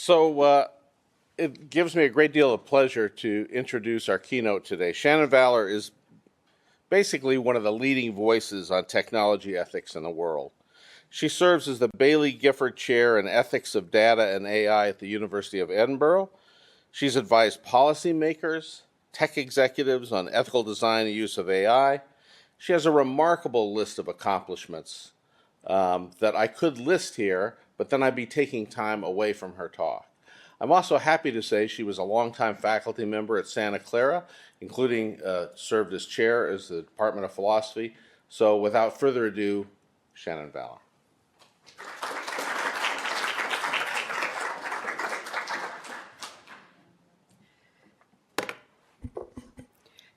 It gives me a great deal of pleasure to introduce our keynote today. Shannon Vallor is basically one of the leading voices on technology ethics in the world. She serves as the Baillie Gifford Chair in Ethics of Data and AI at the University of Edinburgh. She's advised policymakers, tech executives on ethical design and use of AI. She has a remarkable list of accomplishments that I could list here, but then I'd be taking time away from her talk. I'm also happy to say she was a longtime faculty member at Santa Clara, including served as chair as the Department of Philosophy. So without further ado, Shannon Vallor.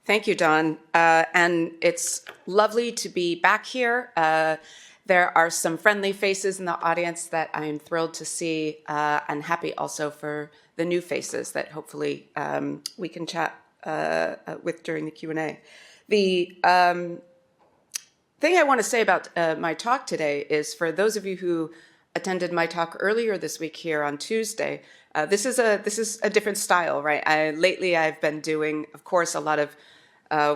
Thank you, Don. And it's lovely to be back here. There are some friendly faces in the audience that I'm thrilled to see, and happy also for the new faces that hopefully we can chat with during the Q&A. The thing I want to say about my talk today is, for those of you who attended my talk earlier this week here on Tuesday, this is a different style, right? Lately I've been doing, of course, a lot of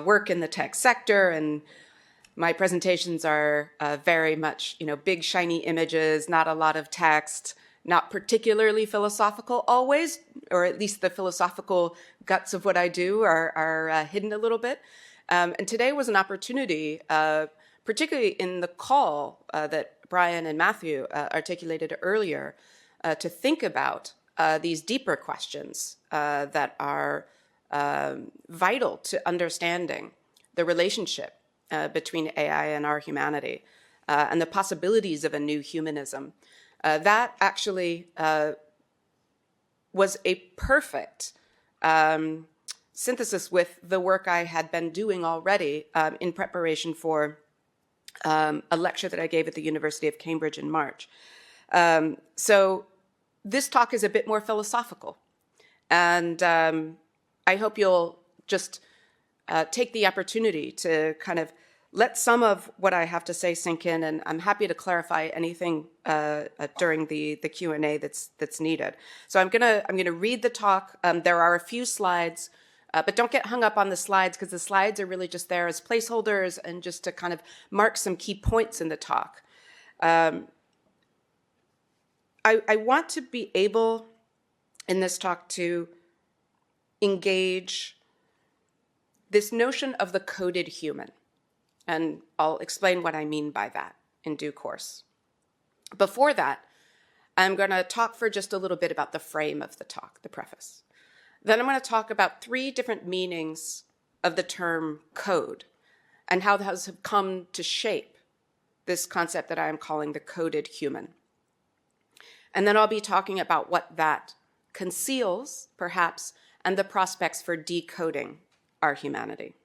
work in the tech sector, and my presentations are very much, big shiny images, not a lot of text, not particularly philosophical always, or at least the philosophical guts of what I do are hidden a little bit. And today was an opportunity, particularly in the call that Brian and Matthew articulated earlier, to think about these deeper questions that are vital to understanding the relationship between AI and our humanity, and the possibilities of a new humanism. That actually was a perfect synthesis with the work I had been doing already in preparation for a lecture that I gave at the University of Cambridge in March. So this talk is a bit more philosophical, and I hope you'll just take the opportunity to kind of let some of what I have to say sink in, and I'm happy to clarify anything during the Q&A that's needed. So I'm gonna read the talk. There are a few slides, but don't get hung up on the slides, because the slides are really just there as placeholders and just to kind of mark some key points in the talk. I want to be able in this talk to engage this notion of the coded human. And I'll explain what I mean by that in due course. Before that, I'm going to talk for just a little bit about the frame of the talk, the preface. Then I'm going to talk about 3 different meanings of the term code and how those have come to shape this concept that I am calling the coded human. And then I'll be talking about what that conceals, perhaps, and the prospects for decoding our humanity.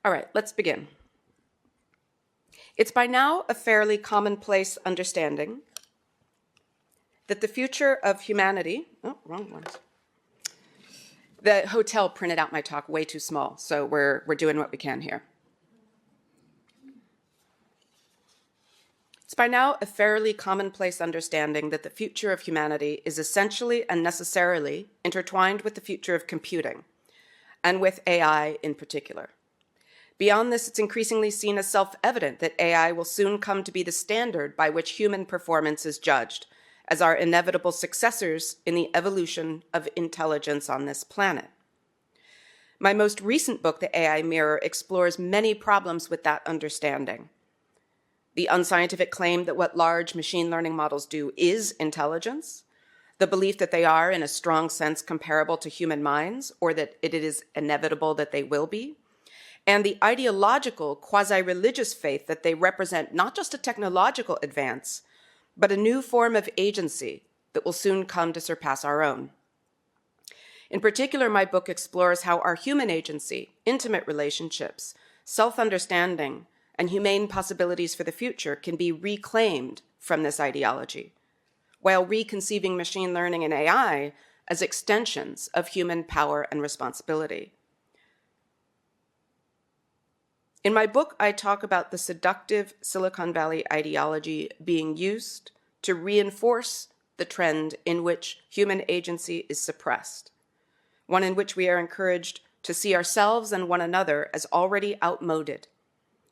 All right, let's begin. It's by now a fairly commonplace understanding that the future of humanity, wrong ones. The hotel printed out my talk way too small, so we're doing what we can here. It's by now a fairly commonplace understanding that the future of humanity is essentially and necessarily intertwined with the future of computing, and with AI in particular. Beyond this, it's increasingly seen as self-evident that AI will soon come to be the standard by which human performance is judged, as our inevitable successors in the evolution of intelligence on this planet. My most recent book, The AI Mirror, explores many problems with that understanding. The unscientific claim that what large machine learning models do is intelligence, the belief that they are, in a strong sense, comparable to human minds, or that it is inevitable that they will be, and the ideological, quasi-religious faith that they represent not just a technological advance, but a new form of agency that will soon come to surpass our own. In particular, my book explores how our human agency, intimate relationships, self-understanding, and humane possibilities for the future can be reclaimed from this ideology, while reconceiving machine learning and AI as extensions of human power and responsibility. In my book, I talk about the seductive Silicon Valley ideology being used to reinforce the trend in which human agency is suppressed, one in which we are encouraged to see ourselves and one another as already outmoded,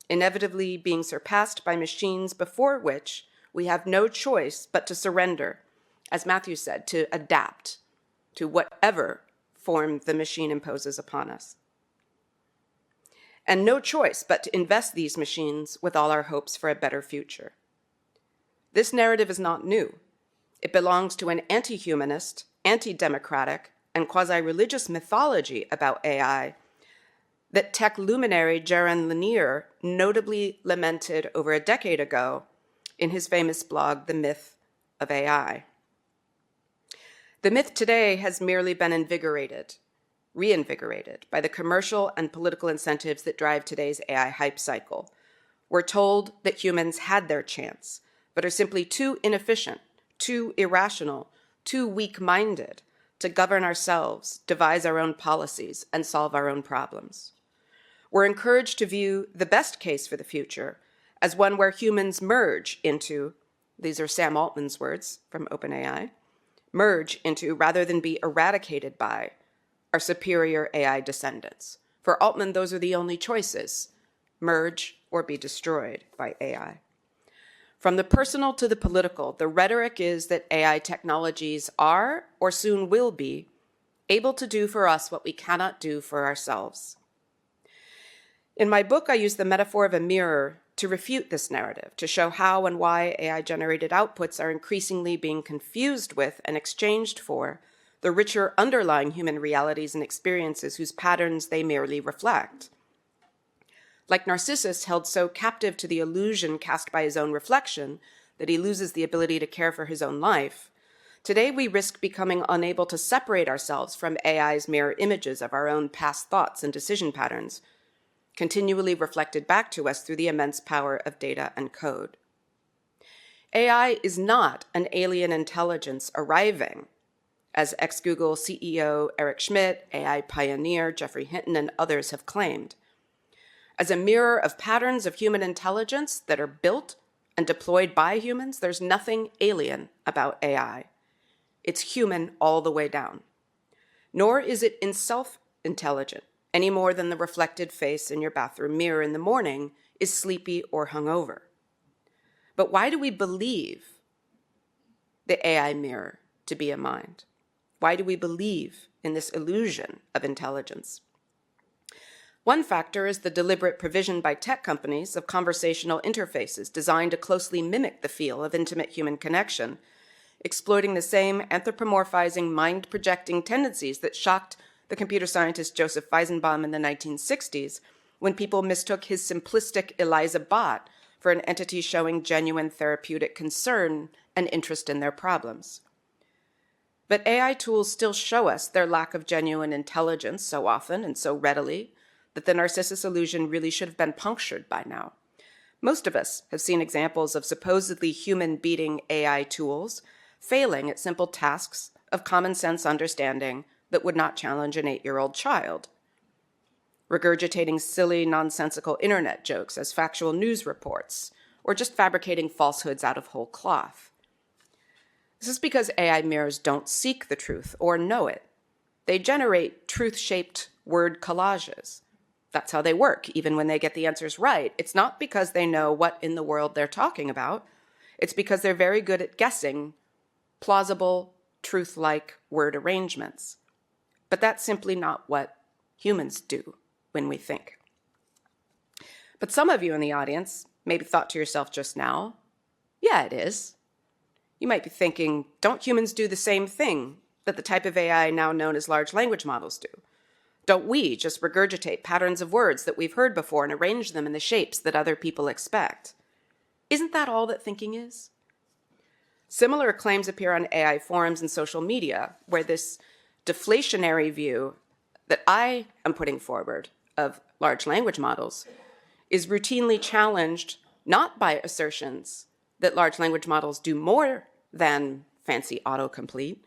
inevitably being surpassed by machines before which we have no choice but to surrender, as Matthew said, to adapt to whatever form the machine imposes upon us. And no choice but to invest these machines with all our hopes for a better future. This narrative is not new. It belongs to an anti-humanist, anti-democratic, and quasi-religious mythology about AI that tech luminary Jaron Lanier notably lamented over a decade ago in his famous blog, The Myth of AI. The myth today has merely been reinvigorated by the commercial and political incentives that drive today's AI hype cycle. We're told that humans had their chance, but are simply too inefficient, too irrational, too weak-minded to govern ourselves, devise our own policies, and solve our own problems. We're encouraged to view the best case for the future as one where humans merge into, these are Sam Altman's words from OpenAI, merge into rather than be eradicated by our superior AI descendants. For Altman, those are the only choices, merge or be destroyed by AI. From the personal to the political, the rhetoric is that AI technologies are, or soon will be, able to do for us what we cannot do for ourselves. In my book, I use the metaphor of a mirror to refute this narrative, to show how and why AI-generated outputs are increasingly being confused with and exchanged for the richer underlying human realities and experiences whose patterns they merely reflect. Like Narcissus held so captive to the illusion cast by his own reflection that he loses the ability to care for his own life, today we risk becoming unable to separate ourselves from AI's mirror images of our own past thoughts and decision patterns, continually reflected back to us through the immense power of data and code. AI is not an alien intelligence arriving, as ex-Google CEO Eric Schmidt, AI pioneer Geoffrey Hinton, and others have claimed. As a mirror of patterns of human intelligence that are built and deployed by humans, there's nothing alien about AI. It's human all the way down. Nor is it in self-intelligent, any more than the reflected face in your bathroom mirror in the morning is sleepy or hungover. But why do we believe the AI mirror to be a mind? Why do we believe in this illusion of intelligence? One factor is the deliberate provision by tech companies of conversational interfaces designed to closely mimic the feel of intimate human connection, exploiting the same anthropomorphizing, mind-projecting tendencies that shocked the computer scientist Joseph Weizenbaum in the 1960s when people mistook his simplistic ELIZA bot for an entity showing genuine therapeutic concern and interest in their problems. But AI tools still show us their lack of genuine intelligence so often and so readily that the Narcissus illusion really should have been punctured by now. Most of us have seen examples of supposedly human-beating AI tools failing at simple tasks of common sense understanding that would not challenge an 8-year-old child, regurgitating silly, nonsensical internet jokes as factual news reports, or just fabricating falsehoods out of whole cloth. This is because AI mirrors don't seek the truth or know it. They generate truth-shaped word collages. That's how they work, even when they get the answers right. It's not because they know what in the world they're talking about. It's because they're very good at guessing plausible, truth-like word arrangements. But that's simply not what humans do when we think. But some of you in the audience maybe thought to yourself just now, yeah, it is. You might be thinking, don't humans do the same thing that the type of AI now known as large language models do? Don't we just regurgitate patterns of words that we've heard before and arrange them in the shapes that other people expect? Isn't that all that thinking is? Similar claims appear on AI forums and social media, where this deflationary view that I am putting forward of large language models is routinely challenged not by assertions that large language models do more than fancy autocomplete,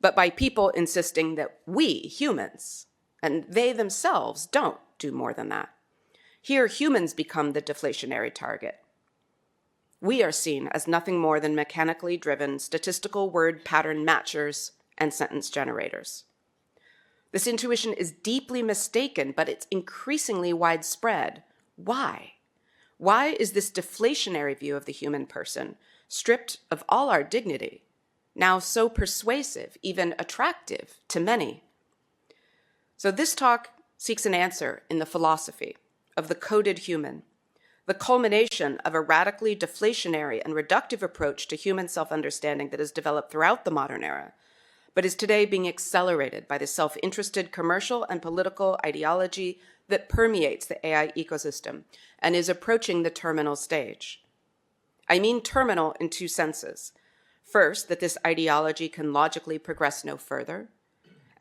but by people insisting that we, humans, and they themselves don't do more than that. Here, humans become the deflationary target. we are seen as nothing more than mechanically driven statistical word pattern matchers and sentence generators. This intuition is deeply mistaken, but it's increasingly widespread. Why? Why is this deflationary view of the human person, stripped of all our dignity, now so persuasive, even attractive to many? So this talk seeks an answer in the philosophy of the coded human, the culmination of a radically deflationary and reductive approach to human self-understanding that has developed throughout the modern era, but is today being accelerated by the self-interested commercial and political ideology that permeates the AI ecosystem and is approaching the terminal stage. I mean terminal in two senses. First, that this ideology can logically progress no further,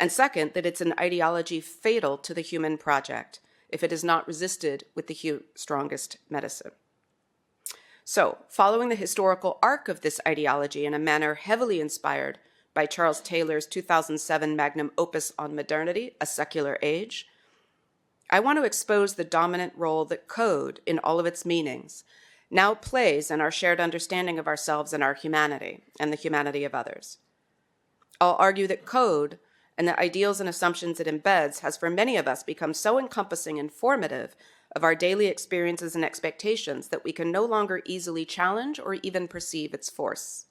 and second, that it's an ideology fatal to the human project if it is not resisted with the strongest medicine. So, following the historical arc of this ideology in a manner heavily inspired by Charles Taylor's 2007 magnum opus on modernity, A Secular Age, I want to expose the dominant role that code, in all of its meanings, now plays in our shared understanding of ourselves and our humanity, and the humanity of others. I'll argue that code, and the ideals and assumptions it embeds, has for many of us become so encompassing and formative of our daily experiences and expectations that we can no longer easily challenge or even perceive its force.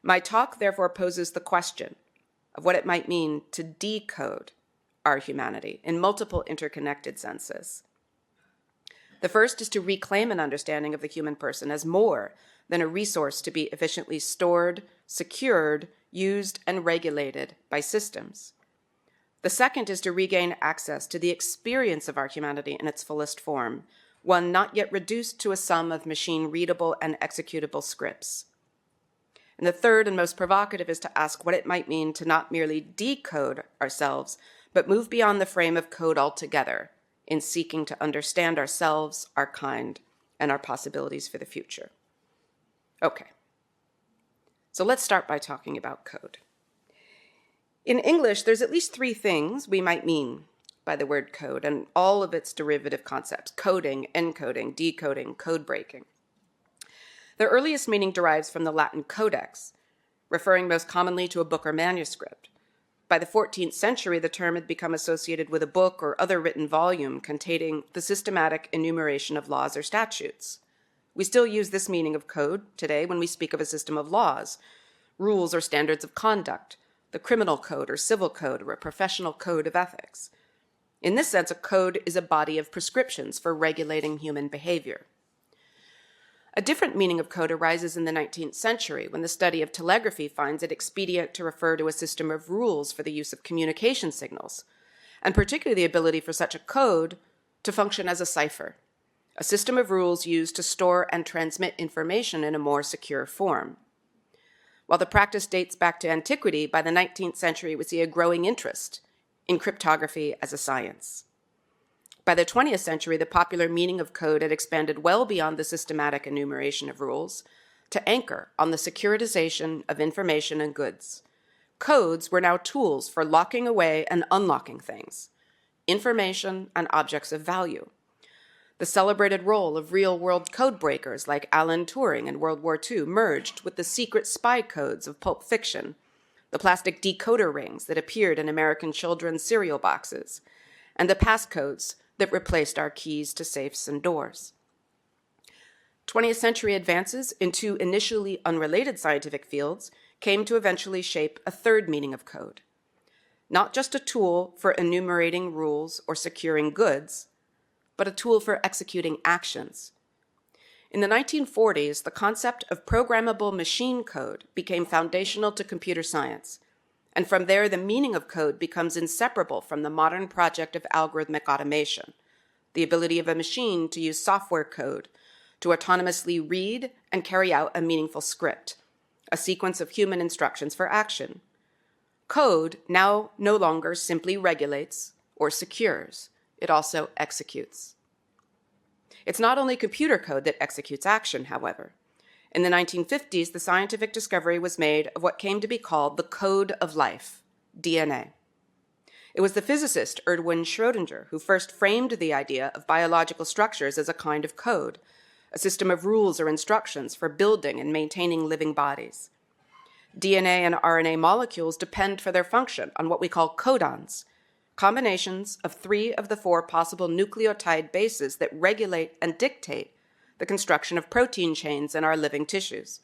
My talk therefore poses the question of what it might mean to decode our humanity in multiple interconnected senses. The first is to reclaim an understanding of the human person as more than a resource to be efficiently stored, secured, used, and regulated by systems. The second is to regain access to the experience of our humanity in its fullest form, one not yet reduced to a sum of machine-readable and executable scripts. And the third and most provocative is to ask what it might mean to not merely decode ourselves, but move beyond the frame of code altogether in seeking to understand ourselves, our kind, and our possibilities for the future. Okay. So let's start by talking about code. In English, there's at least three things we might mean by the word code and all of its derivative concepts: coding, encoding, decoding, code breaking. The earliest meaning derives from the Latin codex, referring most commonly to a book or manuscript. By the 14th century, the term had become associated with a book or other written volume containing the systematic enumeration of laws or statutes. We still use this meaning of code today when we speak of a system of laws, rules or standards of conduct, the criminal code or civil code or a professional code of ethics. In this sense, a code is a body of prescriptions for regulating human behavior. A different meaning of code arises in the 19th century when the study of telegraphy finds it expedient to refer to a system of rules for the use of communication signals, and particularly the ability for such a code to function as a cipher, a system of rules used to store and transmit information in a more secure form. While the practice dates back to antiquity, by the 19th century we see a growing interest in cryptography as a science. By the 20th century, the popular meaning of code had expanded well beyond the systematic enumeration of rules to anchor on the securitization of information and goods. Codes were now tools for locking away and unlocking things, information and objects of value. The celebrated role of real-world code breakers like Alan Turing in World War II merged with the secret spy codes of Pulp Fiction, the plastic decoder rings that appeared in American children's cereal boxes, and the passcodes that replaced our keys to safes and doors. 20th century advances in two initially unrelated scientific fields came to eventually shape a third meaning of code. Not just a tool for enumerating rules or securing goods, but a tool for executing actions. In the 1940s, the concept of programmable machine code became foundational to computer science, and from there the meaning of code becomes inseparable from the modern project of algorithmic automation, the ability of a machine to use software code to autonomously read and carry out a meaningful script, a sequence of human instructions for action. Code now no longer simply regulates or secures. It also executes. It's not only computer code that executes action, however. In the 1950s, the scientific discovery was made of what came to be called the code of life, DNA. It was the physicist Erwin Schrödinger who first framed the idea of biological structures as a kind of code, a system of rules or instructions for building and maintaining living bodies. DNA and RNA molecules depend for their function on what we call codons, combinations of 3 of the 4 possible nucleotide bases that regulate and dictate the construction of protein chains in our living tissues.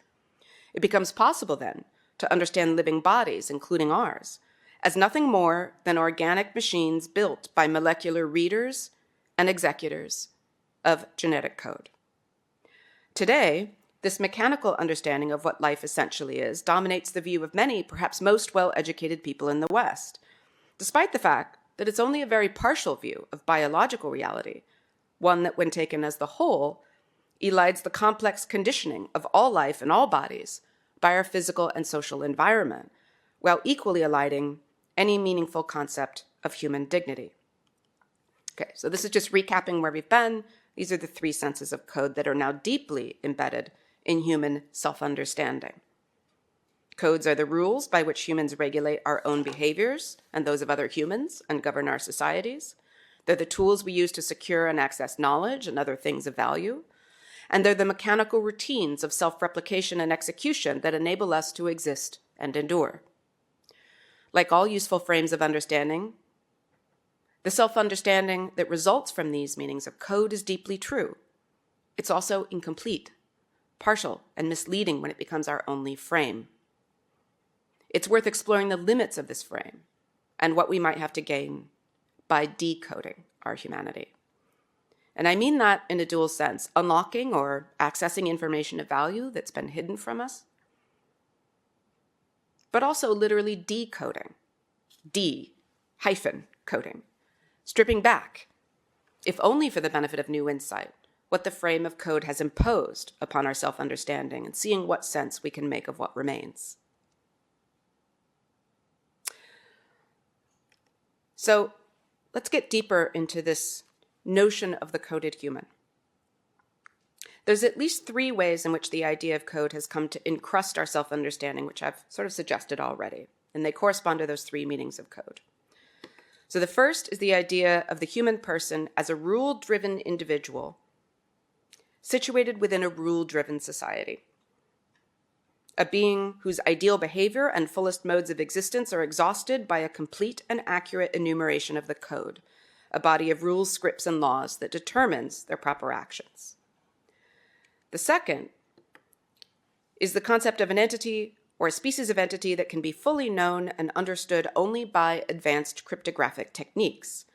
It becomes possible then to understand living bodies, including ours, as nothing more than organic machines built by molecular readers and executors of genetic code. Today, this mechanical understanding of what life essentially is dominates the view of many, perhaps most well-educated people in the West, despite the fact that it's only a very partial view of biological reality, one that, when taken as the whole, elides the complex conditioning of all life and all bodies by our physical and social environment, while equally eliding any meaningful concept of human dignity. Okay, so this is just recapping where we've been. These are the 3 senses of code that are now deeply embedded in human self-understanding. Codes are the rules by which humans regulate our own behaviors and those of other humans and govern our societies. They're the tools we use to secure and access knowledge and other things of value. And they're the mechanical routines of self-replication and execution that enable us to exist and endure. Like all useful frames of understanding, the self-understanding that results from these meanings of code is deeply true. It's also incomplete, partial, and misleading when it becomes our only frame. It's worth exploring the limits of this frame and what we might have to gain by decoding our humanity. And I mean that in a dual sense, unlocking or accessing information of value that's been hidden from us, but also literally decoding, coding, stripping back, if only for the benefit of new insight, what the frame of code has imposed upon our self-understanding and seeing what sense we can make of what remains. So let's get deeper into this notion of the coded human. There's at least 3 ways in which the idea of code has come to encrust our self-understanding, which I've sort of suggested already, and they correspond to those 3 meanings of code. So the first is the idea of the human person as a rule-driven individual situated within a rule-driven society. A being whose ideal behavior and fullest modes of existence are exhausted by a complete and accurate enumeration of the code, a body of rules, scripts, and laws that determines their proper actions. The second is the concept of an entity or a species of entity that can be fully known and understood only by advanced cryptographic techniques,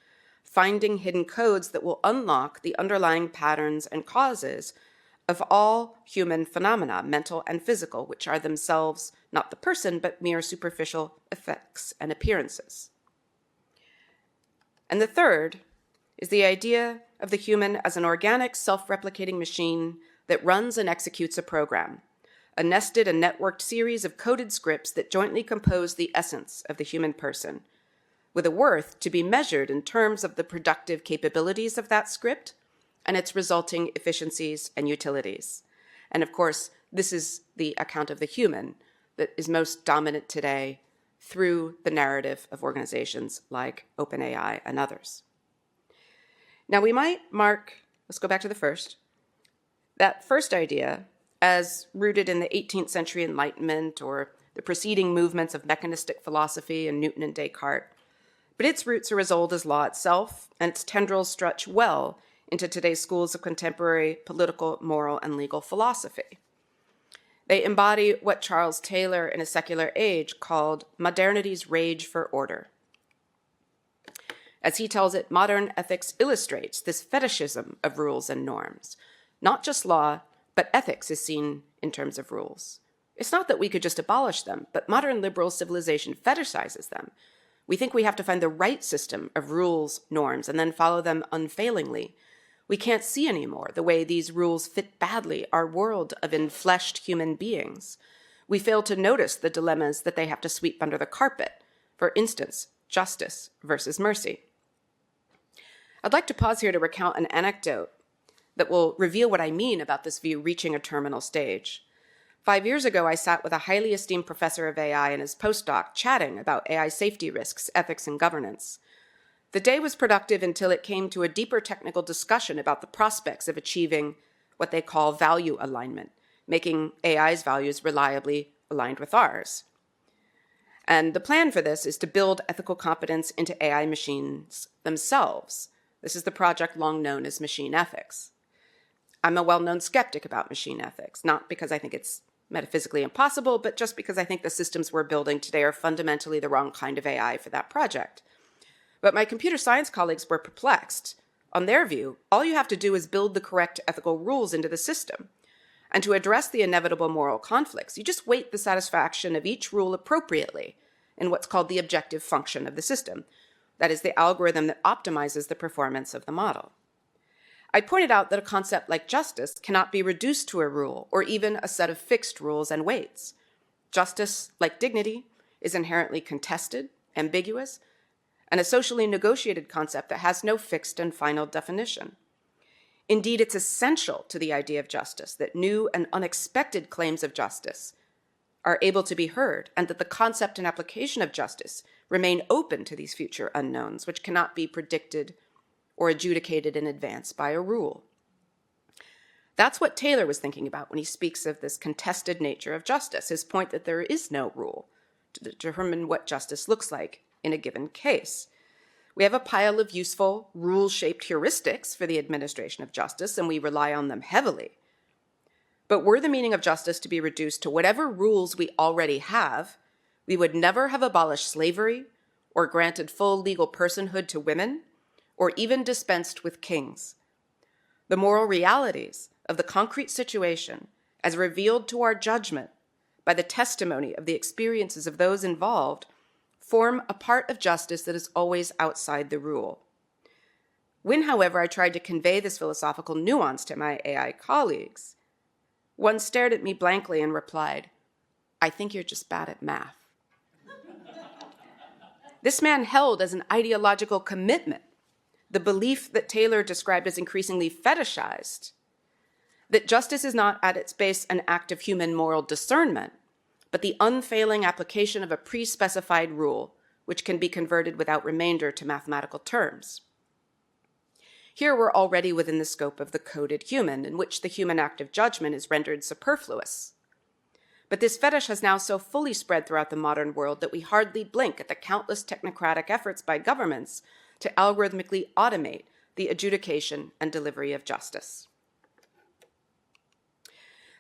finding hidden codes that will unlock the underlying patterns and causes of all human phenomena, mental and physical, which are themselves not the person, but mere superficial effects and appearances. And the third is the idea of the human as an organic, self-replicating machine that runs and executes a program, a nested and networked series of coded scripts that jointly compose the essence of the human person, with a worth to be measured in terms of the productive capabilities of that script and its resulting efficiencies and utilities. And of course, this is the account of the human that is most dominant today through the narrative of organizations like OpenAI and others. Now we might mark, let's go back to that first idea as rooted in the 18th century Enlightenment or the preceding movements of mechanistic philosophy and Newton and Descartes, but its roots are as old as law itself, and its tendrils stretch well into today's schools of contemporary political, moral, and legal philosophy. They embody what Charles Taylor in A Secular Age called modernity's rage for order. As he tells it, modern ethics illustrates this fetishism of rules and norms. Not just law, but ethics is seen in terms of rules. It's not that we could just abolish them, but modern liberal civilization fetishizes them. We think we have to find the right system of rules, norms, and then follow them unfailingly. We can't see anymore the way these rules fit badly our world of enfleshed human beings. We fail to notice the dilemmas that they have to sweep under the carpet. For instance, justice versus mercy. I'd like to pause here to recount an anecdote that will reveal what I mean about this view reaching a terminal stage. 5 years ago, I sat with a highly esteemed professor of AI and his postdoc chatting about AI safety risks, ethics, and governance. The day was productive until it came to a deeper technical discussion about the prospects of achieving what they call value alignment, making AI's values reliably aligned with ours. And the plan for this is to build ethical competence into AI machines themselves. This is the project long known as machine ethics. I'm a well-known skeptic about machine ethics, not because I think it's metaphysically impossible, but just because I think the systems we're building today are fundamentally the wrong kind of AI for that project. But my computer science colleagues were perplexed. On their view, all you have to do is build the correct ethical rules into the system. And to address the inevitable moral conflicts, you just weight the satisfaction of each rule appropriately in what's called the objective function of the system. That is, the algorithm that optimizes the performance of the model. I pointed out that a concept like justice cannot be reduced to a rule or even a set of fixed rules and weights. Justice, like dignity, is inherently contested, ambiguous, and a socially negotiated concept that has no fixed and final definition. Indeed, it's essential to the idea of justice that new and unexpected claims of justice are able to be heard, and that the concept and application of justice remain open to these future unknowns, which cannot be predicted or adjudicated in advance by a rule. That's what Taylor was thinking about when he speaks of this contested nature of justice, his point that there is no rule to determine what justice looks like in a given case. We have a pile of useful, rule-shaped heuristics for the administration of justice, and we rely on them heavily. But were the meaning of justice to be reduced to whatever rules we already have, we would never have abolished slavery or granted full legal personhood to women, or even dispensed with kings. The moral realities of the concrete situation, as revealed to our judgment by the testimony of the experiences of those involved, form a part of justice that is always outside the rule. When, however, I tried to convey this philosophical nuance to my AI colleagues, one stared at me blankly and replied, "I think you're just bad at math." This man held as an ideological commitment the belief that Taylor described as increasingly fetishized, that justice is not at its base an act of human moral discernment, but the unfailing application of a pre-specified rule, which can be converted without remainder to mathematical terms. Here we're already within the scope of the coded human, in which the human act of judgment is rendered superfluous. But this fetish has now so fully spread throughout the modern world that we hardly blink at the countless technocratic efforts by governments to algorithmically automate the adjudication and delivery of justice.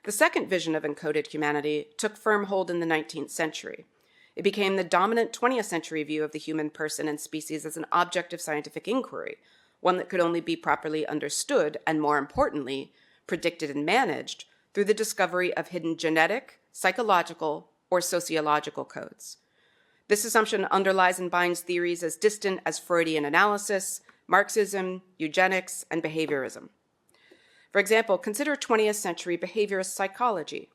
The second vision of encoded humanity took firm hold in the 19th century. It became the dominant 20th century view of the human person and species as an object of scientific inquiry, one that could only be properly understood and, more importantly, predicted and managed through the discovery of hidden genetic, psychological, or sociological codes. This assumption underlies and binds theories as distant as Freudian analysis, Marxism, eugenics, and behaviorism. For example, consider 20th century behaviorist psychology.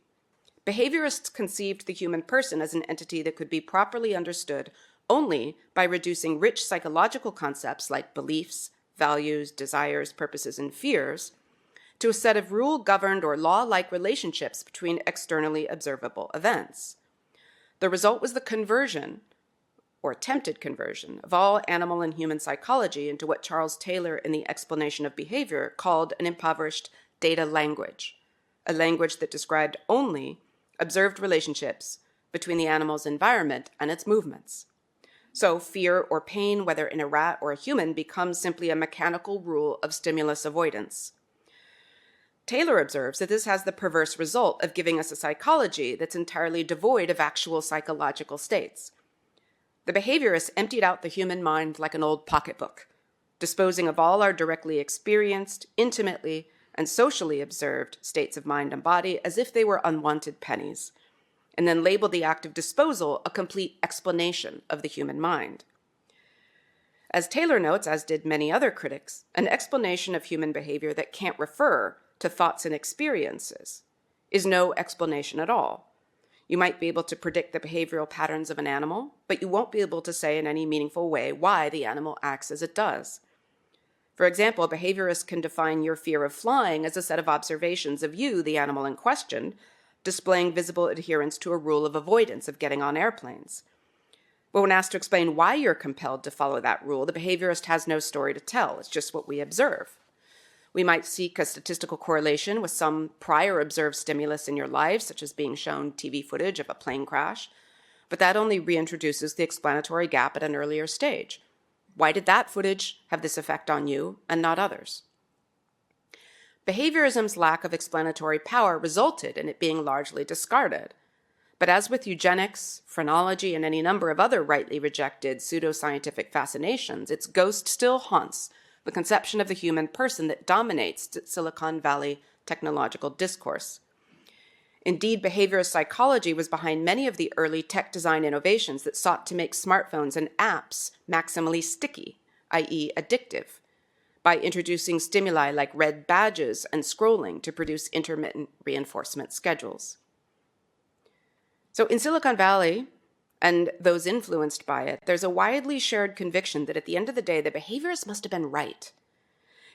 Behaviorists conceived the human person as an entity that could be properly understood only by reducing rich psychological concepts like beliefs, values, desires, purposes, and fears to a set of rule-governed or law-like relationships between externally observable events. The result was the conversion, or attempted conversion, of all animal and human psychology into what Charles Taylor, in the explanation of behavior, called an impoverished data language, a language that described only observed relationships between the animal's environment and its movements. So fear or pain, whether in a rat or a human, becomes simply a mechanical rule of stimulus avoidance. Taylor observes that this has the perverse result of giving us a psychology that's entirely devoid of actual psychological states. The behaviorists emptied out the human mind like an old pocketbook, disposing of all our directly experienced, intimately, and socially observed states of mind and body as if they were unwanted pennies, and then labeled the act of disposal a complete explanation of the human mind. As Taylor notes, as did many other critics, an explanation of human behavior that can't refer to thoughts and experiences is no explanation at all. You might be able to predict the behavioral patterns of an animal, but you won't be able to say in any meaningful way why the animal acts as it does. For example, behaviorists can define your fear of flying as a set of observations of you, the animal in question, displaying visible adherence to a rule of avoidance of getting on airplanes. But when asked to explain why you're compelled to follow that rule, the behaviorist has no story to tell. It's just what we observe. We might seek a statistical correlation with some prior observed stimulus in your life, such as being shown TV footage of a plane crash, but that only reintroduces the explanatory gap at an earlier stage. Why did that footage have this effect on you and not others? Behaviorism's lack of explanatory power resulted in it being largely discarded. But as with eugenics, phrenology, and any number of other rightly rejected pseudoscientific fascinations, its ghost still haunts the conception of the human person that dominates Silicon Valley technological discourse. Indeed, behaviorist psychology was behind many of the early tech design innovations that sought to make smartphones and apps maximally sticky, i.e. addictive, by introducing stimuli like red badges and scrolling to produce intermittent reinforcement schedules. So in Silicon Valley, and those influenced by it, there's a widely shared conviction that at the end of the day, the behaviorists must have been right,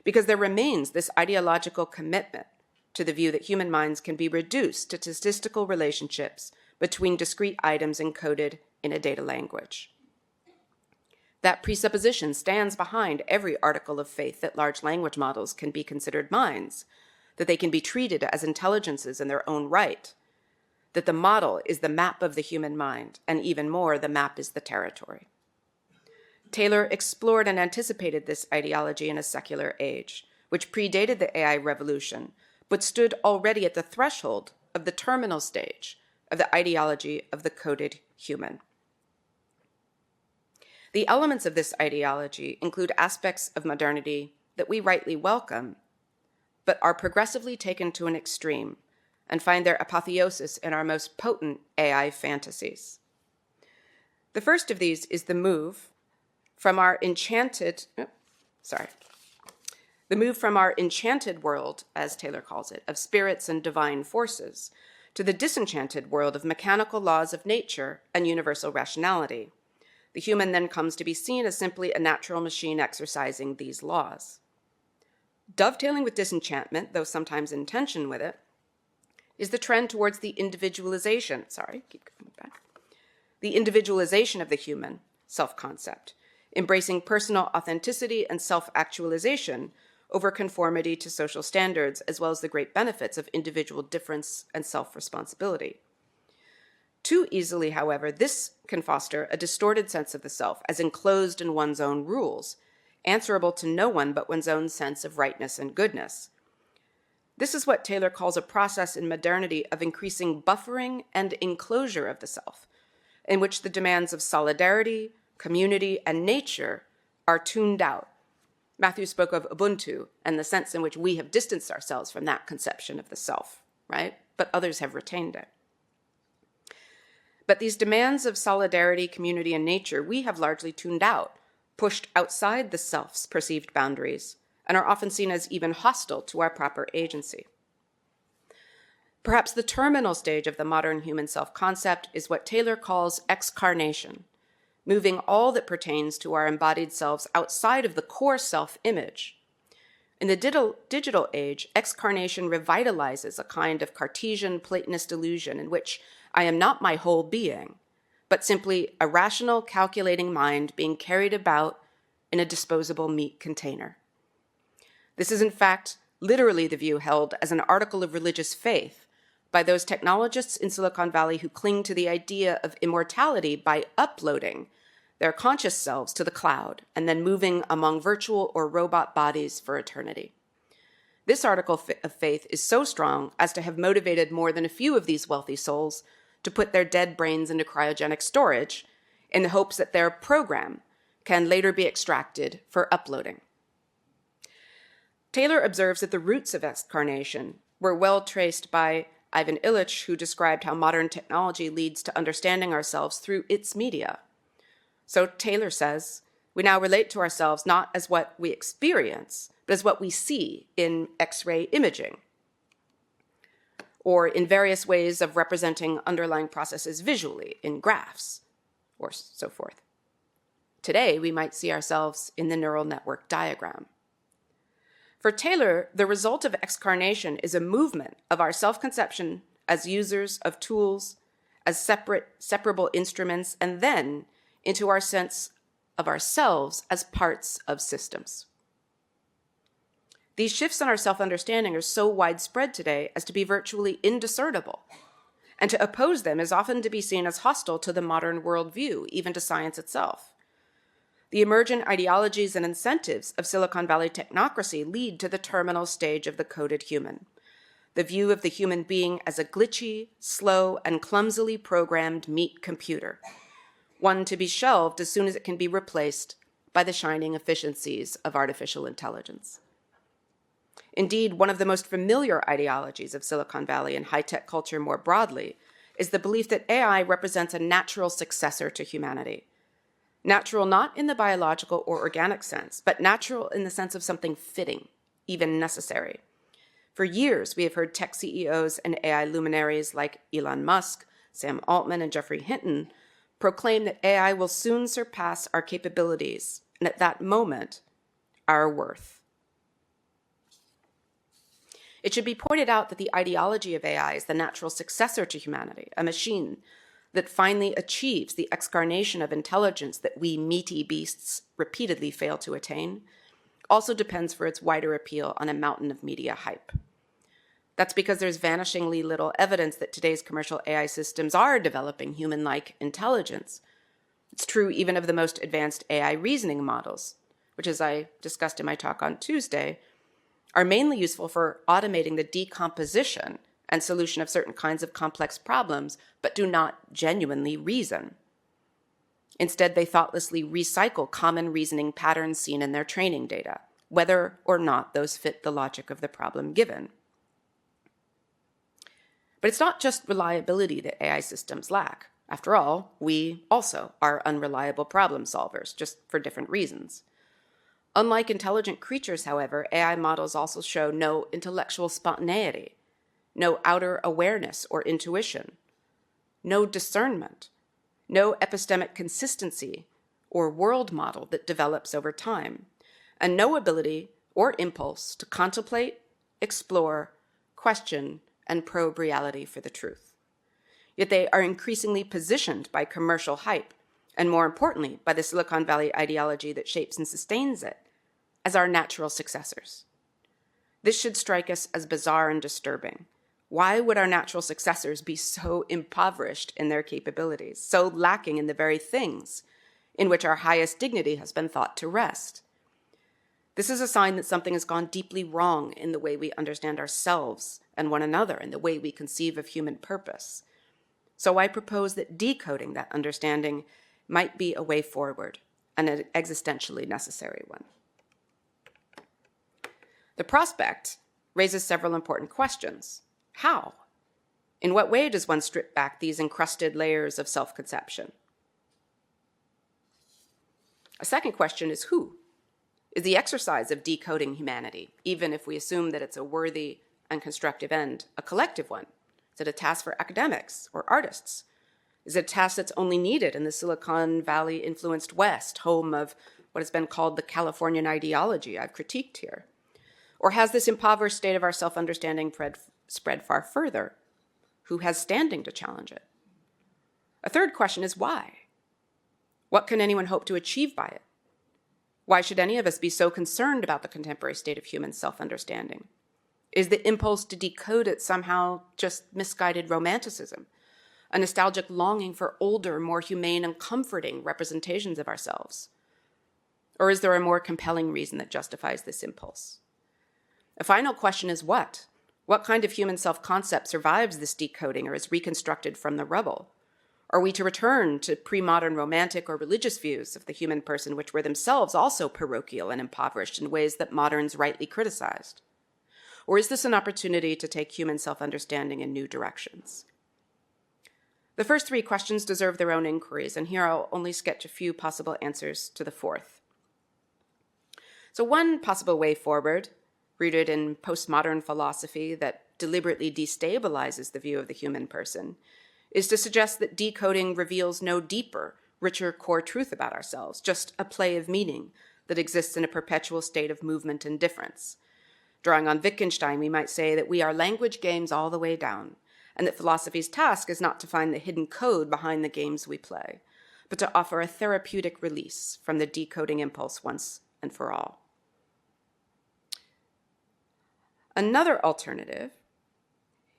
because there remains this ideological commitment to the view that human minds can be reduced to statistical relationships between discrete items encoded in a data language. That presupposition stands behind every article of faith that large language models can be considered minds, that they can be treated as intelligences in their own right, that the model is the map of the human mind, and even more, the map is the territory. Taylor explored and anticipated this ideology in a secular age, which predated the AI revolution, but stood already at the threshold of the terminal stage of the ideology of the coded human. The elements of this ideology include aspects of modernity that we rightly welcome, but are progressively taken to an extreme and find their apotheosis in our most potent AI fantasies. The first of these is the move from our enchanted world, as Taylor calls it, of spirits and divine forces, to the disenchanted world of mechanical laws of nature and universal rationality. The human then comes to be seen as simply a natural machine exercising these laws. Dovetailing with disenchantment, though sometimes in tension with it, is the trend towards the individualization of the human self-concept, embracing personal authenticity and self-actualization over conformity to social standards, as well as the great benefits of individual difference and self-responsibility. Too easily, however, this can foster a distorted sense of the self as enclosed in one's own rules, answerable to no one but one's own sense of rightness and goodness. This is what Taylor calls a process in modernity of increasing buffering and enclosure of the self, in which the demands of solidarity, community, and nature are tuned out. Matthew spoke of Ubuntu and the sense in which we have distanced ourselves from that conception of the self, right? But others have retained it. But these demands of solidarity, community, and nature, we have largely tuned out, pushed outside the self's perceived boundaries, and are often seen as even hostile to our proper agency. Perhaps the terminal stage of the modern human self-concept is what Taylor calls excarnation, moving all that pertains to our embodied selves outside of the core self-image. In the digital age, excarnation revitalizes a kind of Cartesian Platonist illusion in which I am not my whole being, but simply a rational, calculating mind being carried about in a disposable meat container. This is, in fact, literally the view held as an article of religious faith by those technologists in Silicon Valley who cling to the idea of immortality by uploading their conscious selves to the cloud and then moving among virtual or robot bodies for eternity. This article of faith is so strong as to have motivated more than a few of these wealthy souls to put their dead brains into cryogenic storage in the hopes that their program can later be extracted for uploading. Taylor observes that the roots of excarnation were well traced by Ivan Illich, who described how modern technology leads to understanding ourselves through its media. So Taylor says, we now relate to ourselves not as what we experience, but as what we see in X-ray imaging, or in various ways of representing underlying processes visually in graphs, or so forth. Today, we might see ourselves in the neural network diagram. For Taylor, the result of excarnation is a movement of our self-conception as users of tools, as separable instruments, and then into our sense of ourselves as parts of systems. These shifts in our self-understanding are so widespread today as to be virtually indiscernible, and to oppose them is often to be seen as hostile to the modern worldview, even to science itself. The emergent ideologies and incentives of Silicon Valley technocracy lead to the terminal stage of the coded human, the view of the human being as a glitchy, slow, and clumsily programmed meat computer, one to be shelved as soon as it can be replaced by the shining efficiencies of artificial intelligence. Indeed, one of the most familiar ideologies of Silicon Valley and high-tech culture more broadly is the belief that AI represents a natural successor to humanity. Natural not in the biological or organic sense, but natural in the sense of something fitting, even necessary. For years, we have heard tech CEOs and AI luminaries like Elon Musk, Sam Altman, and Geoffrey Hinton proclaim that AI will soon surpass our capabilities, and at that moment, our worth. It should be pointed out that the ideology of AI is the natural successor to humanity, a machine that finally achieves the excarnation of intelligence that we meaty beasts repeatedly fail to attain, also depends for its wider appeal on a mountain of media hype. That's because there's vanishingly little evidence that today's commercial AI systems are developing human-like intelligence. It's true even of the most advanced AI reasoning models, which, as I discussed in my talk on Tuesday, are mainly useful for automating the decomposition and solution of certain kinds of complex problems, but do not genuinely reason. Instead, they thoughtlessly recycle common reasoning patterns seen in their training data, whether or not those fit the logic of the problem given. But it's not just reliability that AI systems lack. After all, we also are unreliable problem solvers, just for different reasons. Unlike intelligent creatures, however, AI models also show no intellectual spontaneity, no outer awareness or intuition, no discernment, no epistemic consistency or world model that develops over time, and no ability or impulse to contemplate, explore, question, and probe reality for the truth. Yet they are increasingly positioned by commercial hype, and more importantly, by the Silicon Valley ideology that shapes and sustains it, as our natural successors. This should strike us as bizarre and disturbing. Why would our natural successors be so impoverished in their capabilities, so lacking in the very things in which our highest dignity has been thought to rest? This is a sign that something has gone deeply wrong in the way we understand ourselves and one another, and the way we conceive of human purpose. So I propose that decoding that understanding might be a way forward, and an existentially necessary one. The prospect raises several important questions. How? In what way does one strip back these encrusted layers of self-conception? A second question is who? Is the exercise of decoding humanity, even if we assume that it's a worthy and constructive end, a collective one? Is it a task for academics or artists? Is it a task that's only needed in the Silicon Valley-influenced West, home of what has been called the Californian ideology I've critiqued here? Or has this impoverished state of our self-understanding spread far further? Who has standing to challenge it? A third question is why? What can anyone hope to achieve by it? Why should any of us be so concerned about the contemporary state of human self-understanding? Is the impulse to decode it somehow just misguided romanticism, a nostalgic longing for older, more humane and comforting representations of ourselves? Or is there a more compelling reason that justifies this impulse? A final question is what? What kind of human self-concept survives this decoding or is reconstructed from the rubble? Are we to return to pre-modern romantic or religious views of the human person which were themselves also parochial and impoverished in ways that moderns rightly criticized? Or is this an opportunity to take human self-understanding in new directions? The first three questions deserve their own inquiries, and here I'll only sketch a few possible answers to the fourth. So one possible way forward, rooted in postmodern philosophy that deliberately destabilizes the view of the human person, is to suggest that decoding reveals no deeper, richer core truth about ourselves, just a play of meaning that exists in a perpetual state of movement and difference. Drawing on Wittgenstein, we might say that we are language games all the way down, and that philosophy's task is not to find the hidden code behind the games we play, but to offer a therapeutic release from the decoding impulse once and for all. Another alternative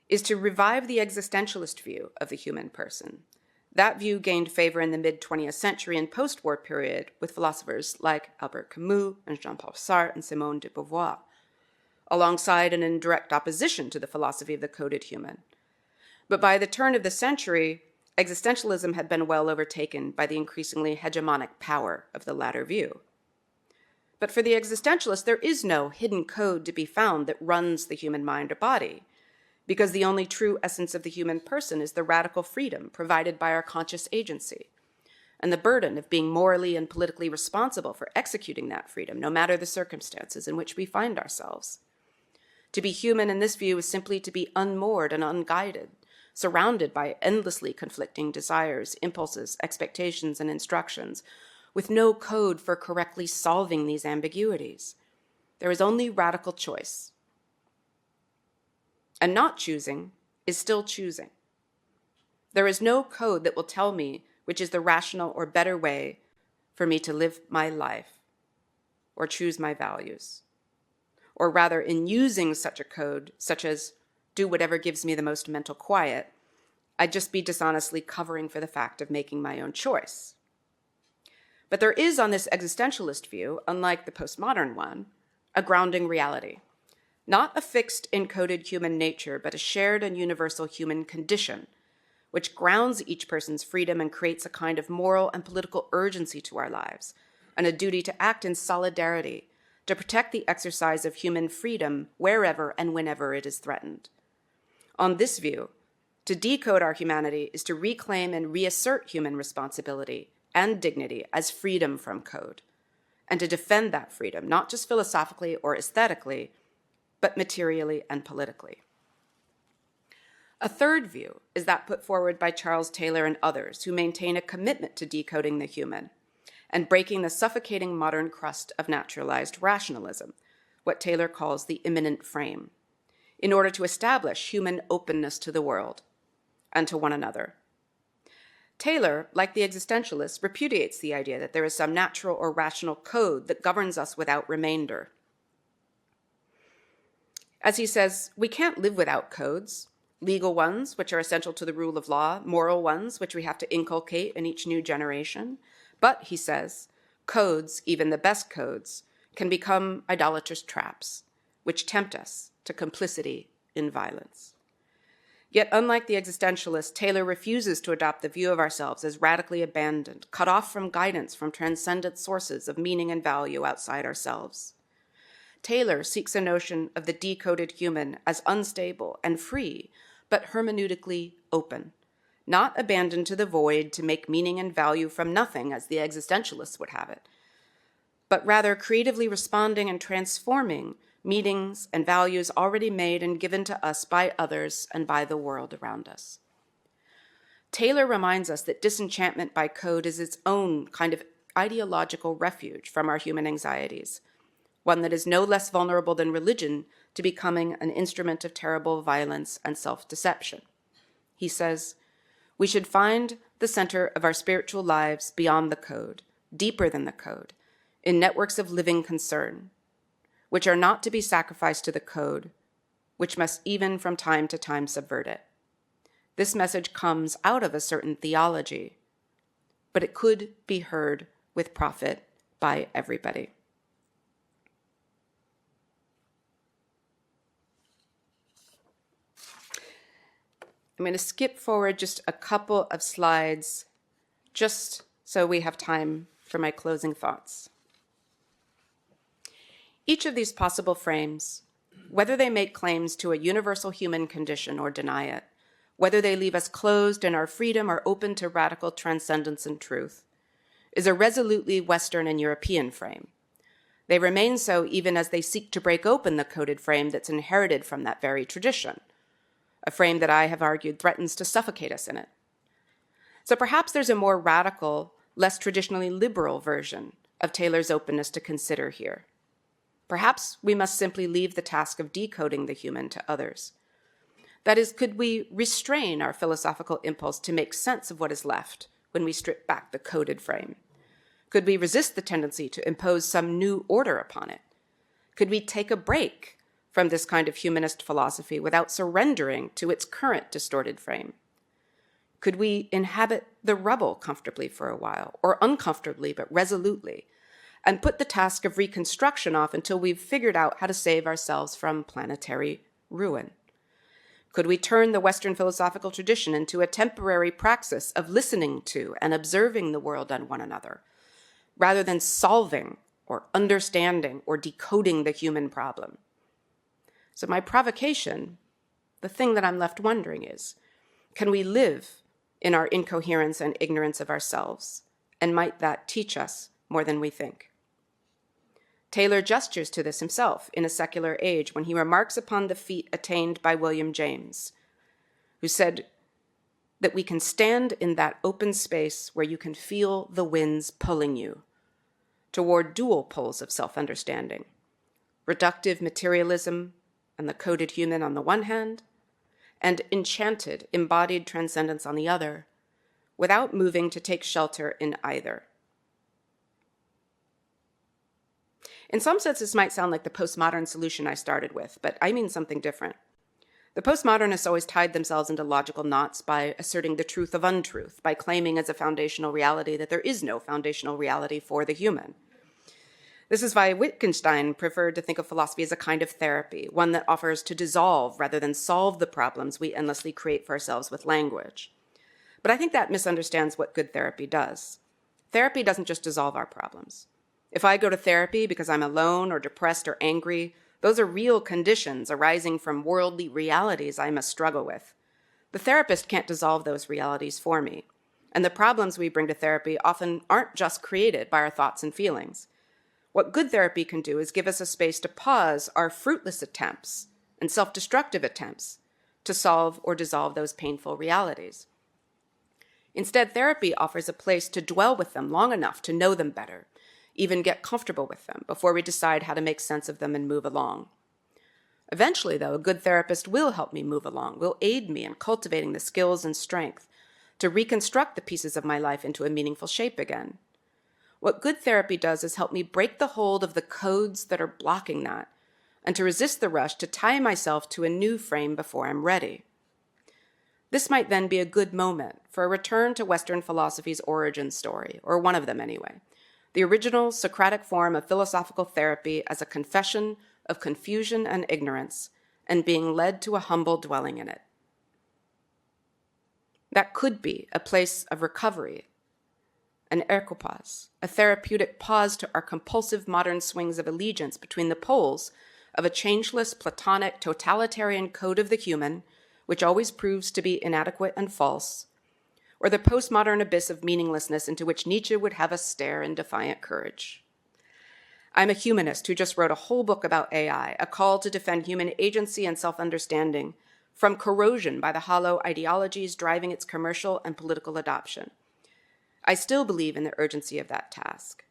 is to revive the existentialist view of the human person. That view gained favor in the mid-20th century and post-war period with philosophers like Albert Camus and Jean-Paul Sartre and Simone de Beauvoir, alongside and in direct opposition to the philosophy of the coded human. But by the turn of the century, existentialism had been well overtaken by the increasingly hegemonic power of the latter view. But for the existentialist, there is no hidden code to be found that runs the human mind or body, because the only true essence of the human person is the radical freedom provided by our conscious agency, and the burden of being morally and politically responsible for executing that freedom, no matter the circumstances in which we find ourselves. To be human in this view is simply to be unmoored and unguided, surrounded by endlessly conflicting desires, impulses, expectations, and instructions, with no code for correctly solving these ambiguities. There is only radical choice. And not choosing is still choosing. There is no code that will tell me which is the rational or better way for me to live my life or choose my values. Or rather, in using such a code, such as do whatever gives me the most mental quiet, I'd just be dishonestly covering for the fact of making my own choice. But there is, on this existentialist view, unlike the postmodern one, a grounding reality. Not a fixed, encoded human nature, but a shared and universal human condition, which grounds each person's freedom and creates a kind of moral and political urgency to our lives, and a duty to act in solidarity, to protect the exercise of human freedom wherever and whenever it is threatened. On this view, to decode our humanity is to reclaim and reassert human responsibility and dignity as freedom from code, and to defend that freedom, not just philosophically or aesthetically, but materially and politically. A third view is that put forward by Charles Taylor and others who maintain a commitment to decoding the human and breaking the suffocating modern crust of naturalized rationalism, what Taylor calls the immanent frame, in order to establish human openness to the world and to one another. Taylor, like the existentialists, repudiates the idea that there is some natural or rational code that governs us without remainder. As he says, we can't live without codes, legal ones, which are essential to the rule of law, moral ones, which we have to inculcate in each new generation. But, he says, codes, even the best codes, can become idolatrous traps, which tempt us to complicity in violence. Yet, unlike the existentialist, Taylor refuses to adopt the view of ourselves as radically abandoned, cut off from guidance from transcendent sources of meaning and value outside ourselves. Taylor seeks a notion of the decoded human as unstable and free, but hermeneutically open, not abandoned to the void to make meaning and value from nothing, as the existentialists would have it, but rather creatively responding and transforming meanings and values already made and given to us by others and by the world around us. Taylor reminds us that disenchantment by code is its own kind of ideological refuge from our human anxieties, one that is no less vulnerable than religion to becoming an instrument of terrible violence and self-deception. He says, we should find the center of our spiritual lives beyond the code, deeper than the code, in networks of living concern, which are not to be sacrificed to the code, which must even from time to time subvert it. This message comes out of a certain theology, but it could be heard with profit by everybody. I'm going to skip forward just a couple of slides, just so we have time for my closing thoughts. Each of these possible frames, whether they make claims to a universal human condition or deny it, whether they leave us closed in our freedom or open to radical transcendence and truth, is a resolutely Western and European frame. They remain so even as they seek to break open the coded frame that's inherited from that very tradition, a frame that I have argued threatens to suffocate us in it. So perhaps there's a more radical, less traditionally liberal version of Taylor's openness to consider here. Perhaps we must simply leave the task of decoding the human to others. That is, could we restrain our philosophical impulse to make sense of what is left when we strip back the coded frame? Could we resist the tendency to impose some new order upon it? Could we take a break from this kind of humanist philosophy without surrendering to its current distorted frame? Could we inhabit the rubble comfortably for a while, or uncomfortably but resolutely, and put the task of reconstruction off until we've figured out how to save ourselves from planetary ruin? Could we turn the Western philosophical tradition into a temporary praxis of listening to and observing the world and one another, rather than solving or understanding or decoding the human problem? So my provocation, the thing that I'm left wondering is, can we live in our incoherence and ignorance of ourselves? And might that teach us more than we think? Taylor gestures to this himself in A Secular Age when he remarks upon the feat attained by William James, who said that we can stand in that open space where you can feel the winds pulling you toward dual poles of self-understanding, reductive materialism and the coded human on the one hand, and enchanted, embodied transcendence on the other, without moving to take shelter in either. In some sense, this might sound like the postmodern solution I started with, but I mean something different. The postmodernists always tied themselves into logical knots by asserting the truth of untruth, by claiming as a foundational reality that there is no foundational reality for the human. This is why Wittgenstein preferred to think of philosophy as a kind of therapy, one that offers to dissolve rather than solve the problems we endlessly create for ourselves with language. But I think that misunderstands what good therapy does. Therapy doesn't just dissolve our problems. If I go to therapy because I'm alone or depressed or angry, those are real conditions arising from worldly realities I must struggle with. The therapist can't dissolve those realities for me. And the problems we bring to therapy often aren't just created by our thoughts and feelings. What good therapy can do is give us a space to pause our fruitless attempts and self-destructive attempts to solve or dissolve those painful realities. Instead, therapy offers a place to dwell with them long enough to know them better, even get comfortable with them before we decide how to make sense of them and move along. Eventually, though, a good therapist will help me move along, will aid me in cultivating the skills and strength to reconstruct the pieces of my life into a meaningful shape again. What good therapy does is help me break the hold of the codes that are blocking that and to resist the rush to tie myself to a new frame before I'm ready. This might then be a good moment for a return to Western philosophy's origin story, or one of them anyway, the original Socratic form of philosophical therapy as a confession of confusion and ignorance, and being led to a humble dwelling in it. That could be a place of recovery, an equipoise, a therapeutic pause to our compulsive modern swings of allegiance between the poles of a changeless Platonic totalitarian code of the human, which always proves to be inadequate and false, or the postmodern abyss of meaninglessness into which Nietzsche would have us stare in defiant courage. I'm a humanist who just wrote a whole book about AI, a call to defend human agency and self-understanding from corrosion by the hollow ideologies driving its commercial and political adoption. I still believe in the urgency of that task,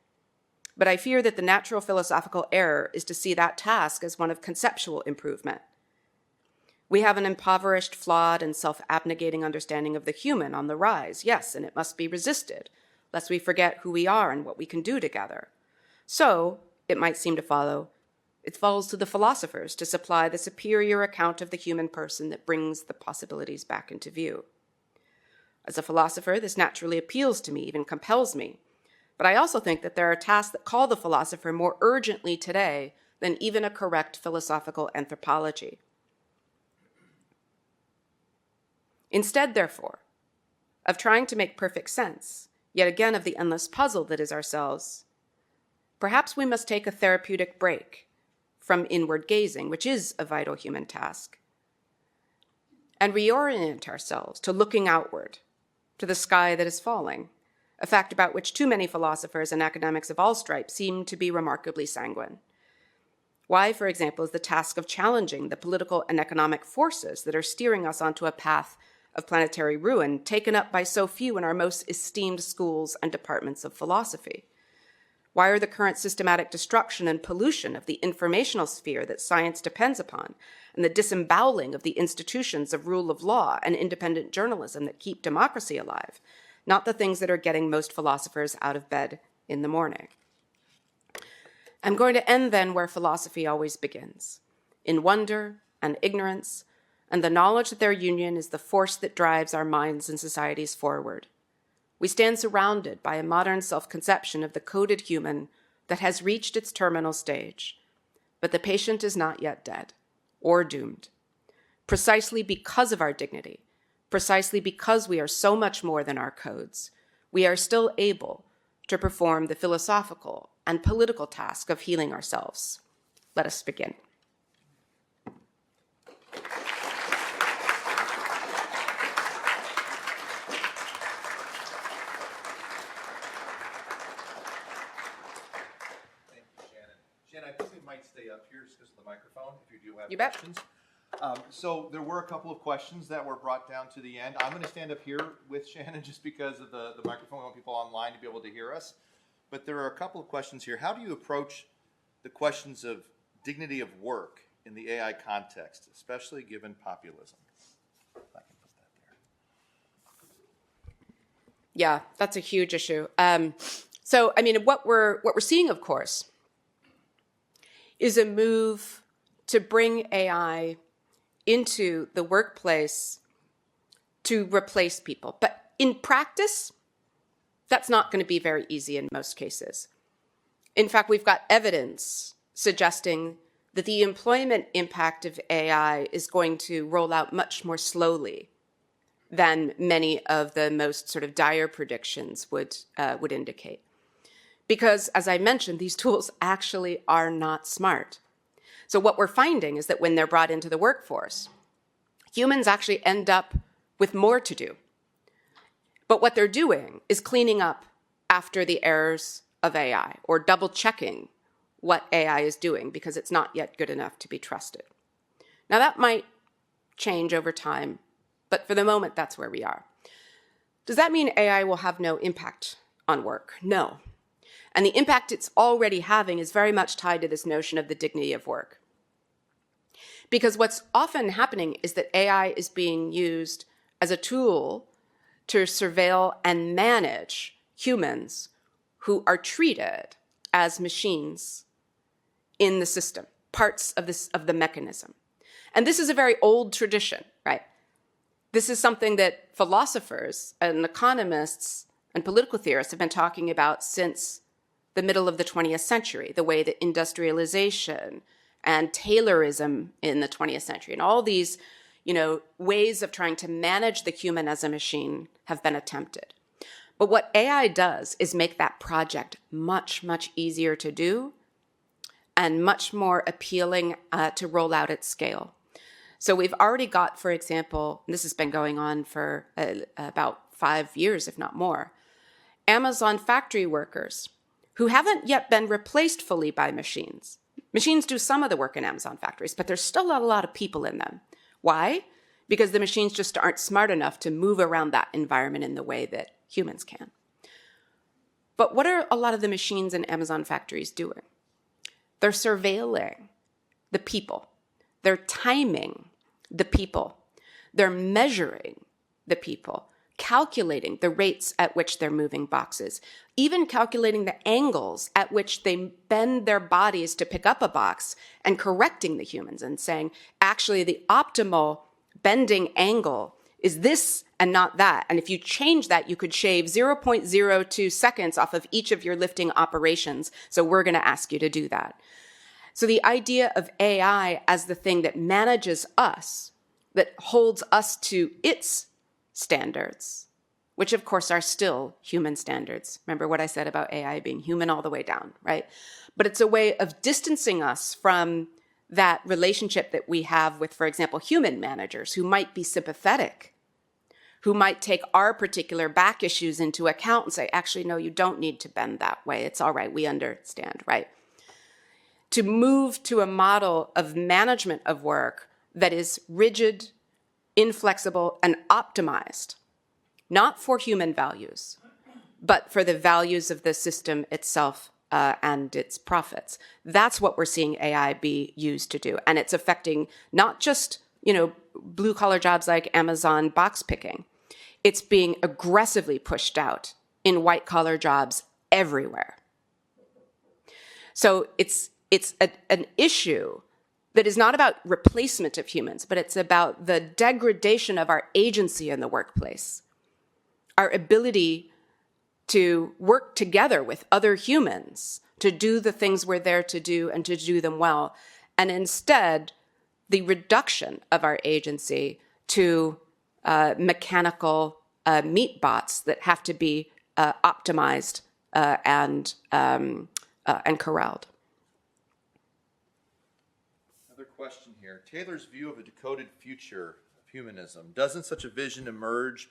but I fear that the natural philosophical error is to see that task as one of conceptual improvement. We have an impoverished, flawed, and self-abnegating understanding of the human on the rise, yes, and it must be resisted, lest we forget who we are and what we can do together. So, it might seem to follow, it falls to the philosophers to supply the superior account of the human person that brings the possibilities back into view. As a philosopher, this naturally appeals to me, even compels me. But I also think that there are tasks that call the philosopher more urgently today than even a correct philosophical anthropology. Instead, therefore, of trying to make perfect sense, yet again of the endless puzzle that is ourselves, perhaps we must take a therapeutic break from inward gazing, which is a vital human task, and reorient ourselves to looking outward, to the sky that is falling, a fact about which too many philosophers and academics of all stripes seem to be remarkably sanguine. Why, for example, is the task of challenging the political and economic forces that are steering us onto a path of planetary ruin taken up by so few in our most esteemed schools and departments of philosophy? Why are the current systematic destruction and pollution of the informational sphere that science depends upon, and the disemboweling of the institutions of rule of law and independent journalism that keep democracy alive, not the things that are getting most philosophers out of bed in the morning? I'm going to end then where philosophy always begins, in wonder and ignorance, and the knowledge that their union is the force that drives our minds and societies forward. We stand surrounded by a modern self-conception of the coded human that has reached its terminal stage, but the patient is not yet dead or doomed. Precisely because of our dignity, precisely because we are so much more than our codes, we are still able to perform the philosophical and political task of healing ourselves. Let us begin. Shannon, I think we might stay up here just because of the microphone if you do have You bet. questions. So there were a couple of questions that were brought down to the end. I'm going to stand up here with Shannon just because of the microphone. We want people online to be able to hear us. But there are a couple of questions here. How do you approach the questions of dignity of work in the AI context, especially given populism? If I can put that there. Yeah, that's a huge issue. So, I mean, what we're seeing, of course, is a move to bring AI into the workplace to replace people. But in practice, that's not going to be very easy in most cases. In fact, we've got evidence suggesting that the employment impact of AI is going to roll out much more slowly than many of the most sort of dire predictions would indicate. Because, as I mentioned, these tools actually are not smart. So what we're finding is that when they're brought into the workforce, humans actually end up with more to do. But what they're doing is cleaning up after the errors of AI or double checking what AI is doing because it's not yet good enough to be trusted. Now that might change over time, but for the moment, that's where we are. Does that mean AI will have no impact on work? No. And the impact it's already having is very much tied to this notion of the dignity of work. Because what's often happening is that AI is being used as a tool to surveil and manage humans who are treated as machines in the system, parts of the mechanism. And this is a very old tradition, right? This is something that philosophers and economists and political theorists have been talking about since the middle of the 20th century, the way that industrialization and Taylorism in the 20th century and all these, ways of trying to manage the human as a machine have been attempted. But what AI does is make that project much, much easier to do and much more appealing to roll out at scale. So we've already got, for example, and this has been going on for about 5 years, if not more, Amazon factory workers who haven't yet been replaced fully by machines. Machines do some of the work in Amazon factories, but there's still not a lot of people in them. Why? Because the machines just aren't smart enough to move around that environment in the way that humans can. But what are a lot of the machines in Amazon factories doing? They're surveilling the people. They're timing the people. They're measuring the people, calculating the rates at which they're moving boxes, even calculating the angles at which they bend their bodies to pick up a box and correcting the humans and saying, actually, the optimal bending angle is this and not that. And if you change that, you could shave 0.02 seconds off of each of your lifting operations. So we're going to ask you to do that. So the idea of AI as the thing that manages us, that holds us to its standards, which of course are still human standards. Remember what I said about AI being human all the way down, right? But it's a way of distancing us from that relationship that we have with, for example, human managers who might be sympathetic, who might take our particular back issues into account and say, actually, no, you don't need to bend that way. It's all right. We understand, right? To move to a model of management of work that is rigid, inflexible, and optimized, not for human values, but for the values of the system itself and its profits. That's what we're seeing AI be used to do. And it's affecting not just, blue-collar jobs like Amazon box picking. It's being aggressively pushed out in white-collar jobs everywhere. So it's an issue that is not about replacement of humans, but it's about the degradation of our agency in the workplace, our ability to work together with other humans to do the things we're there to do and to do them well, and instead the reduction of our agency to mechanical meat bots that have to be optimized and corralled. Another question here. Taylor's view of a decoded future of humanism. Doesn't such a vision emerge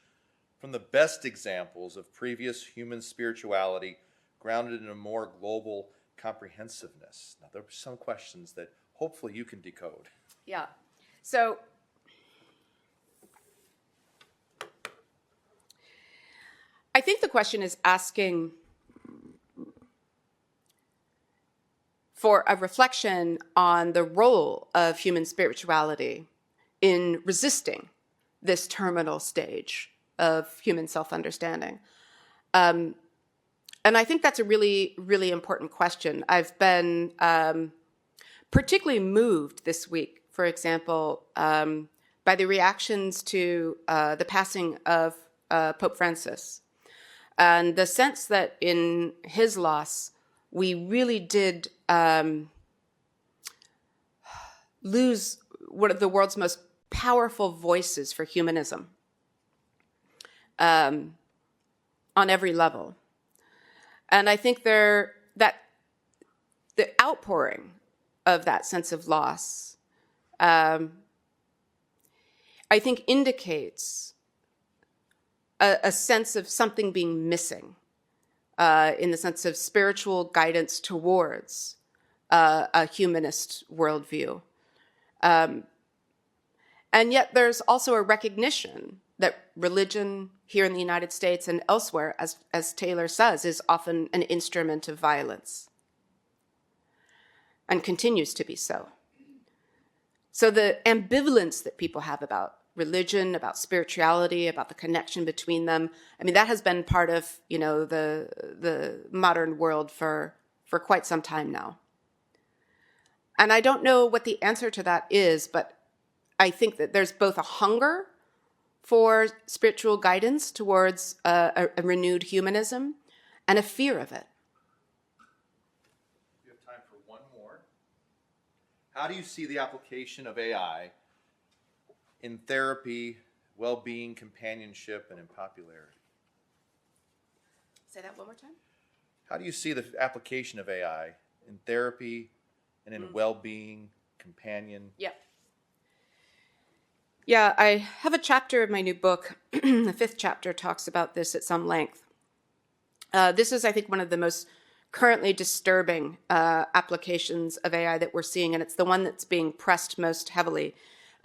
from the best examples of previous human spirituality grounded in a more global comprehensiveness? Now, there are some questions that hopefully you can decode. Yeah. So I think the question is asking for a reflection on the role of human spirituality in resisting this terminal stage of human self-understanding. And I think that's a really, really important question. I've been particularly moved this week, for example, by the reactions to the passing of Pope Francis, and the sense that in his loss, we really did lose one of the world's most powerful voices for humanism on every level. And I think that the outpouring of that sense of loss, I think indicates a sense of something being missing in the sense of spiritual guidance towards a humanist worldview. And yet there's also a recognition that religion here in the United States and elsewhere, as Taylor says, is often an instrument of violence and continues to be so. So the ambivalence that people have about religion, about spirituality, about the connection between them, I mean, that has been part of, the modern world for quite some time now. And I don't know what the answer to that is, but I think that there's both a hunger for spiritual guidance towards a renewed humanism and a fear of it. We have time for one more. How do you see the application of AI in therapy, well-being, companionship, and in popularity? Say that one more time. How do you see the application of AI in therapy and in well-being, companion? Yeah, I have a chapter of my new book. The 5th chapter talks about this at some length. This is, I think, one of the most currently disturbing applications of AI that we're seeing, and it's the one that's being pressed most heavily.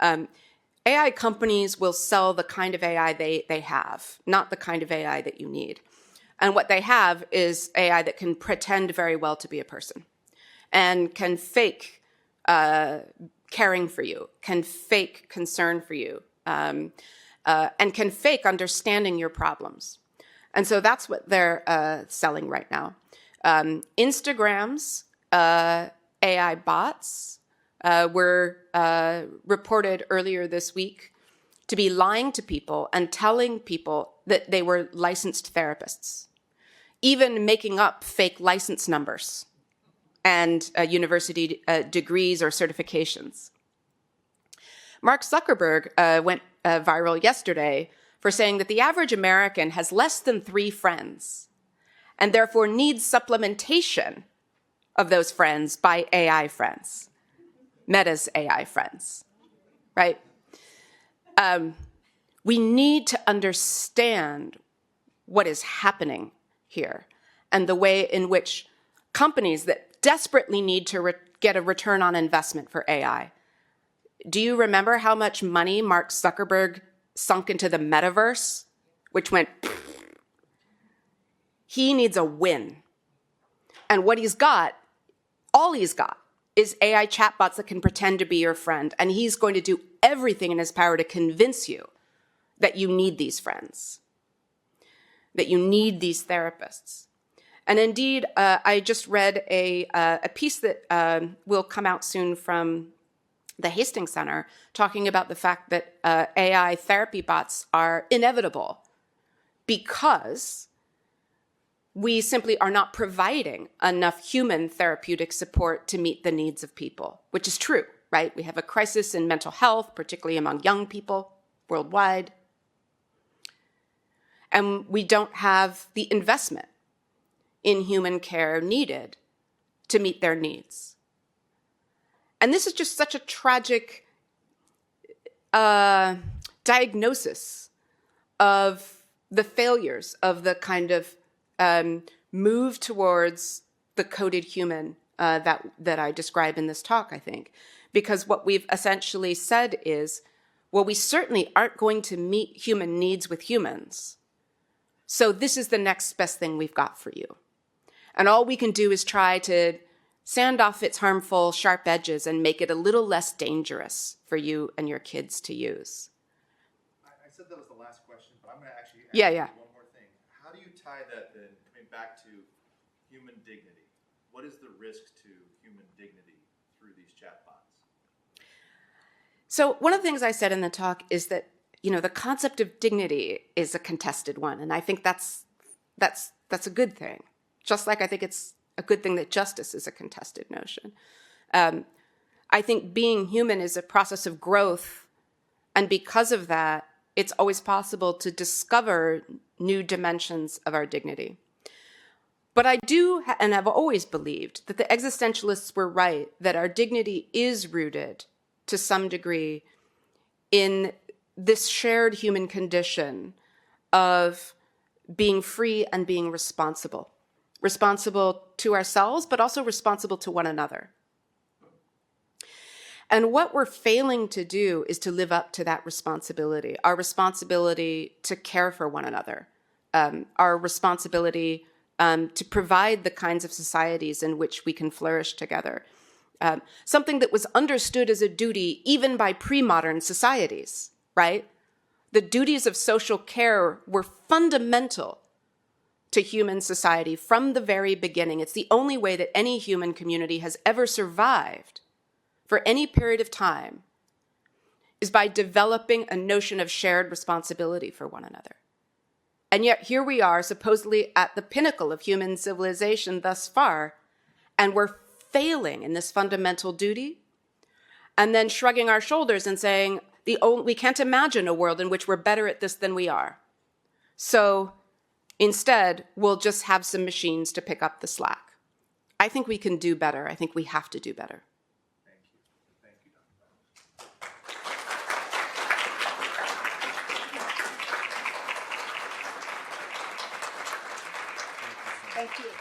AI companies will sell the kind of AI they have, not the kind of AI that you need. And what they have is AI that can pretend very well to be a person and can fake caring for you, can fake concern for you, and can fake understanding your problems. And so that's what they're selling right now. Instagram's AI bots were reported earlier this week to be lying to people and telling people that they were licensed therapists, even making up fake license numbers and university degrees or certifications. Mark Zuckerberg went viral yesterday for saying that the average American has less than 3 friends and therefore needs supplementation of those friends by AI friends, Meta's AI friends, right? We need to understand what is happening here and the way in which companies that desperately need to get a return on investment for AI. Do you remember how much money Mark Zuckerberg sunk into the metaverse, which went, he needs a win. And what he's got, all he's got, is AI chatbots that can pretend to be your friend. And he's going to do everything in his power to convince you that you need these friends, that you need these therapists. And indeed, I just read a piece that will come out soon from the Hastings Center, talking about the fact that AI therapy bots are inevitable because we simply are not providing enough human therapeutic support to meet the needs of people, which is true, right? We have a crisis in mental health, particularly among young people worldwide. And we don't have the investment in human care needed to meet their needs. And this is just such a tragic diagnosis of the failures of the kind of move towards the coded human that I describe in this talk, I think. Because what we've essentially said is, well, we certainly aren't going to meet human needs with humans. So this is the next best thing we've got for you. And all we can do is try to sand off its harmful, sharp edges and make it a little less dangerous for you and your kids to use. I said that was the last question, but I'm going to actually ask Yeah. you one more thing. How do you tie that then, coming back to human dignity? What is the risk to human dignity through these chatbots? So one of the things I said in the talk is that, the concept of dignity is a contested one. And I think that's a good thing. Just like I think it's a good thing that justice is a contested notion. I think being human is a process of growth. And because of that, it's always possible to discover new dimensions of our dignity. But I do, and have always believed, that the existentialists were right, that our dignity is rooted to some degree in this shared human condition of being free and being responsible. Responsible to ourselves, but also responsible to one another. And what we're failing to do is to live up to that responsibility, our responsibility to care for one another, our responsibility to provide the kinds of societies in which we can flourish together. Something that was understood as a duty even by pre-modern societies, right? The duties of social care were fundamental to human society from the very beginning. It's the only way that any human community has ever survived for any period of time is by developing a notion of shared responsibility for one another. And yet here we are, supposedly at the pinnacle of human civilization thus far, and we're failing in this fundamental duty, and then shrugging our shoulders and saying, we can't imagine a world in which we're better at this than we are. So instead, we'll just have some machines to pick up the slack. I think we can do better. I think we have to do better. Thank you. Thank you, Dr. Thank you.